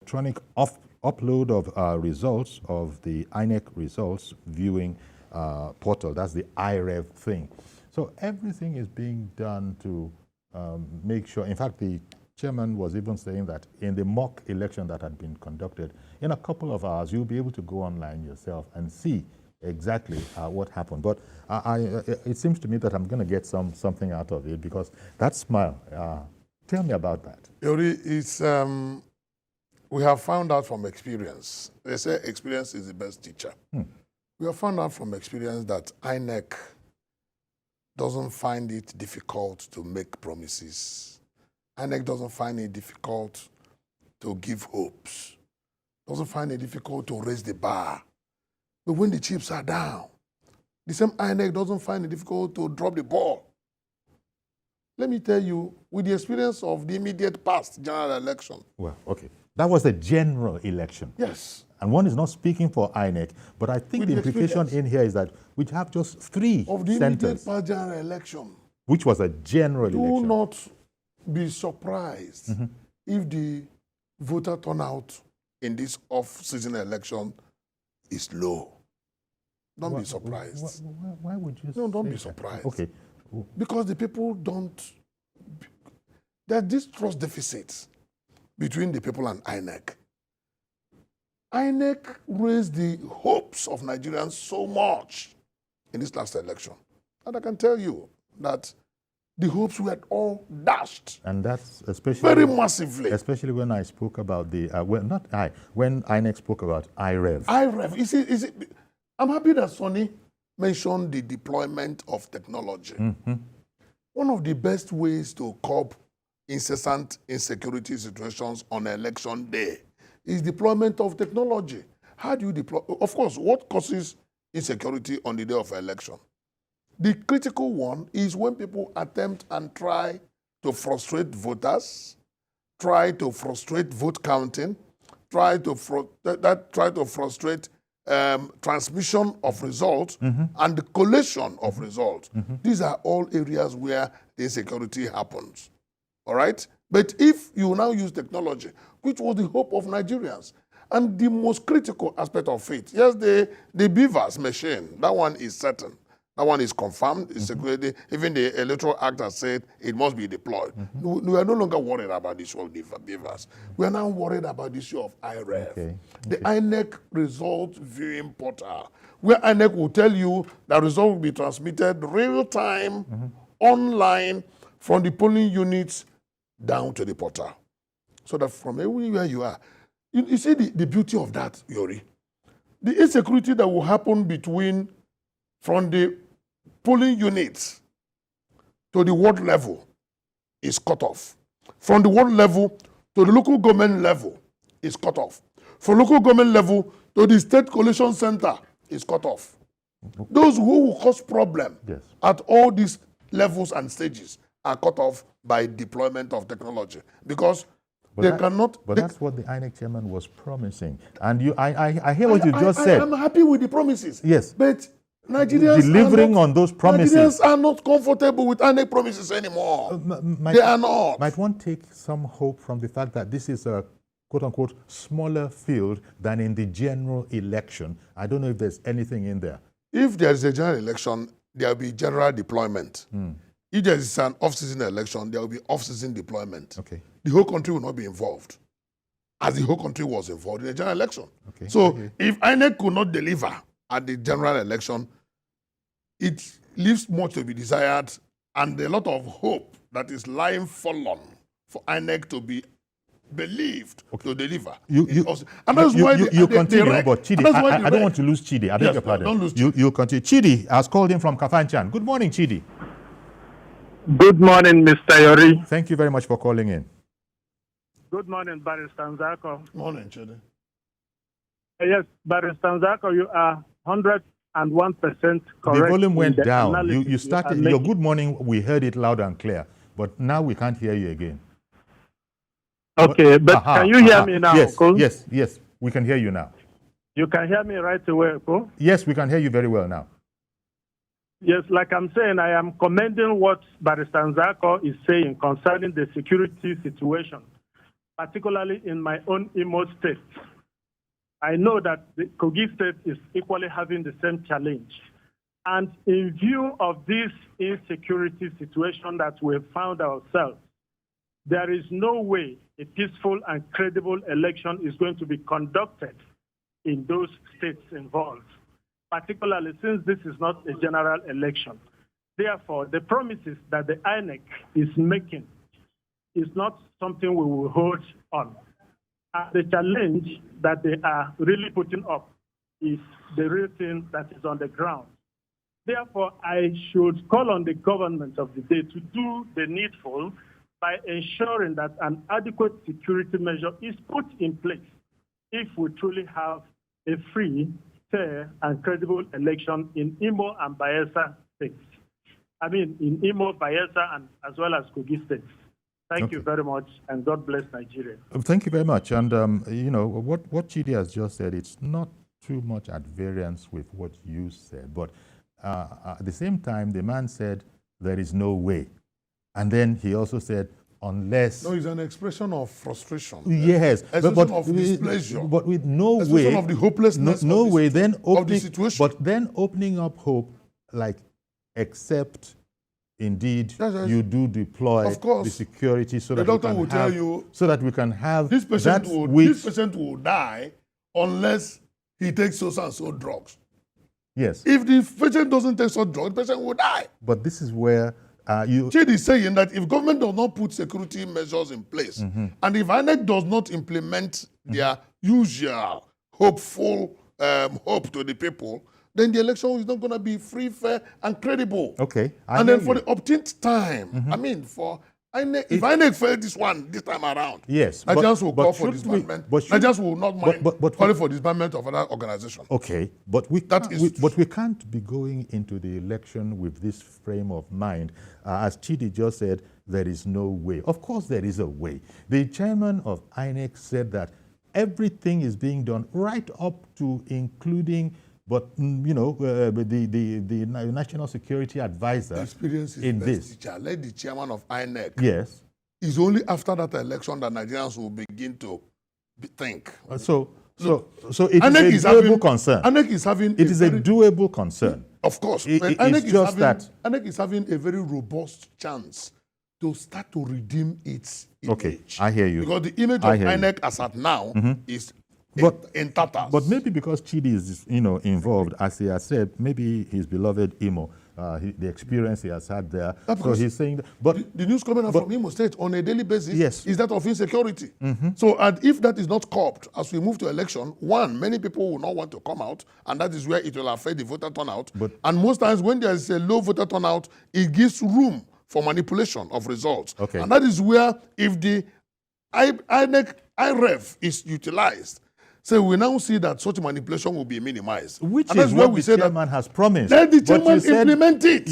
electronic upload of results of the INEC results viewing portal. That's the IREV thing. So everything is being done to make sure. In fact, the chairman was even saying that in the mock election that had been conducted, in a couple of hours, you'll be able to go online yourself and see exactly what happened. But it seems to me that I'm going to get something out of it, because that smile, tell me about that. Yori, it's, we have found out from experience. They say experience is the best teacher. We have found out from experience that INEC doesn't find it difficult to make promises. INEC doesn't find it difficult to give hopes. Doesn't find it difficult to raise the bar. But when the chips are down, the same INEC doesn't find it difficult to drop the ball. Let me tell you, with the experience of the immediate past general election. Well, okay. That was a general election. Yes. And one is not speaking for INEC, but I think the implication in here is that we have just 3 of the centers. immediate past general election. Which was a general election. Do not be surprised if the voter turnout in this off-season election is low. Don't be surprised. Why would you No, don't say be that? surprised. Okay. Because the people don't... There's this trust deficit between the people and INEC. INEC raised the hopes of Nigerians so much in this last election. And I can tell you that the hopes were all dashed. And that's especially... Very massively. Especially when I spoke about the... when INEC spoke about IREV. IREV. You see, I'm happy that Sonny mentioned the deployment of technology. One of the best ways to curb incessant insecurity situations on election day is deployment of technology. How do you deploy? Of course, what causes insecurity on the day of election? The critical one is when people attempt and try to frustrate voters, try to frustrate vote counting, try to frustrate transmission of results and the collation of results. These are all areas where the insecurity happens. All right? But if you now use technology, which was the hope of Nigerians, and the most critical aspect of it, yes, the beavers machine, that one is certain. That one is confirmed, it's security. Even the Electoral Act has said it must be deployed. We are no longer worried about the issue of the beavers. We are now worried about the issue of IREV. The INEC results viewing portal, where INEC will tell you that results will be transmitted real time, online, from the polling units down to the portal. So that from everywhere you are, you see the beauty of that, Yori. The insecurity that will happen from the polling units to the ward level is cut off. From the ward level to the local government level is cut off. From local government level to the state collation center is cut off. Those who will cause problem at all these levels and stages are cut off by deployment of technology, because that's what the INEC chairman was promising. And I hear what you just said. I'm happy with the promises. Yes. But Nigerians delivering on those promises. Nigerians are not comfortable with INEC promises anymore. They are not. Might one take some hope from the fact that this is a quote-unquote smaller field than in the general election? I don't know if there's anything in there. If there is a general election, there will be general deployment. If there is an off-season election, there will be off-season deployment. Okay. The whole country will not be involved, as the whole country was involved in the general election. So if INEC could not deliver at the general election, it leaves much to be desired, and a lot of hope that is lying fallen for INEC to be believed to deliver. And that's why you continue, but Chidi, I don't want to lose Chidi. I beg your pardon. Don't lose Chidi. You continue. Chidi has called in from Kafanchan. Good morning, Chidi. Good morning, Mr. Yori. Thank you very much for calling in. Good morning, Barrister Nzeako. Morning, Chidi. Yes, Barrister Nzeako, you are 101% correct. The volume went down. You started your good morning. We heard it loud and clear, but now we can't hear you again. Okay, but can you hear me now? Yes, we can hear you now. You can hear me right away, Ko? Yes, we can hear you very well now. Yes, like I'm saying, I am commending what Barrister Nzeako is saying concerning the security situation. particularly in my own Imo state. I know that the Kogi state is equally having the same challenge. And in view of this insecurity situation that we have found ourselves, there is no way a peaceful and credible election is going to be conducted in those states involved, particularly since this is not a general election. Therefore, the promises that the INEC is making is not something we will hold on. And the challenge that they are really putting up is the real thing that is on the ground. Therefore, I should call on the government of the day to do the needful by ensuring that an adequate security measure is put in place if we truly have a free, fair, and credible election in Imo and Bayelsa states. I mean, in Imo, Bayelsa, and as well as Kogi states. Thank you very much, and God bless Nigeria. Thank you very much. And, you know, what Chidi has just said, it's not too much at variance with what you said. But at the same time, the man said, there is no way. And then he also said, unless... No, it's an expression of frustration. Yes. Expression of displeasure. But with no expression way... of the hopelessness no of, way, the, then opening, of the situation. But then opening up hope, like, except... Indeed, you do deploy the security so that the doctor will tell you so that we can have this patient will die unless he takes so and so drugs. Yes. If the patient doesn't take such drugs, the patient will die. But this is where Chidi is saying that if government does not put security measures in place, and if INEC does not implement their usual hopeful hope to the people, then the election is not going to be free, fair, and credible. Okay. And then for the obtained time, I mean, for INEC, if INEC failed this time around, yes, Nigerians will call for disbandment. Nigerians will not mind calling for disbandment of another organization. Okay, but we can't be going into the election with this frame of mind. As Chidi just said, there is no way. Of course, there is a way. The chairman of INEC said that everything is being done right up to including. But you know, the national security advisor in this. Let the chairman of INEC. Yes. It's only after that election that Nigerians will begin to think. So it is a doable concern. INEC is having. It is a doable concern. Of course. INEC is having a very robust chance to start to redeem its image. Okay, I hear you. Because the image of INEC as at now is. In tatters. But maybe because Chidi is, involved, as he has said, maybe his beloved Imo, the experience he has had there. So he's saying that. But the news coming out from Imo State on a daily basis is that of insecurity. So, and if that is not curbed as we move to election, one, many people will not want to come out, and that is where it will affect the voter turnout. And most times when there is a low voter turnout, it gives room for manipulation of results. Okay. And that is where, if the INEC IREV is utilized, so we now see that such manipulation will be minimized. Which is what the chairman has promised. Let the chairman implement it.